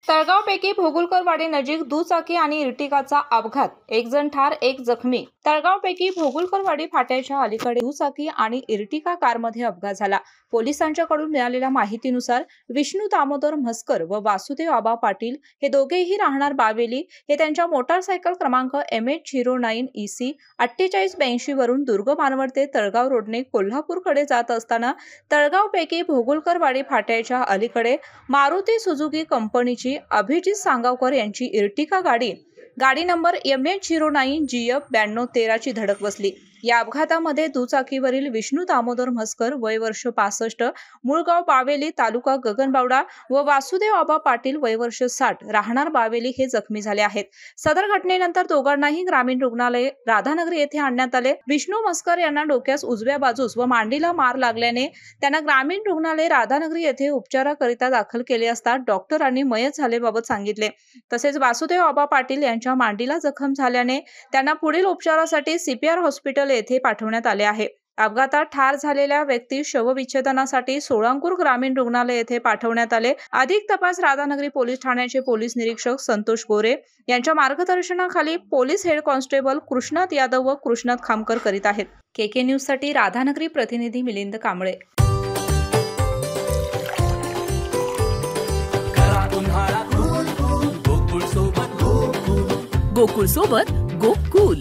तळगावपैकी भोगुलकरवाडी नजीक दुचाकी आणि इर्टिगाचा अपघात, एक जण ठार, एक जखमी। तळगावपैकी भोगुलकरवाडी फाट्याच्या अलीकडे दुचाकी आणि इर्टिगा कारमध्ये अपघात झाला। पोलिसांच्याकडून मिळालेल्या माहितीनुसार विष्णू दामोदर म्हसकर व वासुदेव आबा पाटील हे दोघेही राहणार बावेली हे त्यांच्या मोटारसायकल क्रमांक MH09 EC 4882 वरून दुर्ग मानवड ते तळगाव रोडने कोल्हापूरकडे जात असताना तळगावपैकी भोगुलकरवाडी फाट्याच्या अलीकडे मारुती सुझुकी कंपनीची अभिजित सांगावकर यांची इर्टिगा गाडी नंबर MH09 GF 9213 ची धडक बसली। या अपघातामध्ये दुचाकीवरील विष्णू दामोदर म्हसकर वय वर्ष 65 मूळगाव बावेली तालुका गगनबावडा व वासुदेव आबा पाटील वय वर्ष 60 राहणार बावेली हे जखमी झाले आहेत। सदर घटनेनंतर दोघांनाही ग्रामीण रुग्णालय राधानगरी येथे आणण्यात आले। विष्णू म्हसकर यांना डोक्यास उजव्या बाजूस व मांडीला मार लागल्याने त्यांना ग्रामीण रुग्णालय राधानगरी येथे उपचाराकरिता दाखल केले असता डॉक्टरांनी मयत झाल्याबाबत सांगितले। तसेच वासुदेव आबा पाटील यांच्या मांडीला जखम झाल्याने त्यांना पुढील उपचारासाठी CPR हॉस्पिटल येथे पाठवण्यात आले आहे। अपघातात ठार झालेल्या व्यक्ती शवविच्छेदनासाठी सोळांपूर ग्रामीण रुग्णालय येथे पाठवण्यात आले। अधिक तपास राधानगरी पोलीस ठाण्याचे पोलीस निरीक्षक संतोष गोरे यांच्या मार्गदर्शनाखाली police head constable Krishnat Yadav व कृष्णात खामकर करीत आहेत। KK न्यूज साठी राधानगरी प्रतिनिधी मिलिंद कांबळे। गोकुळ सोबत गो कूल।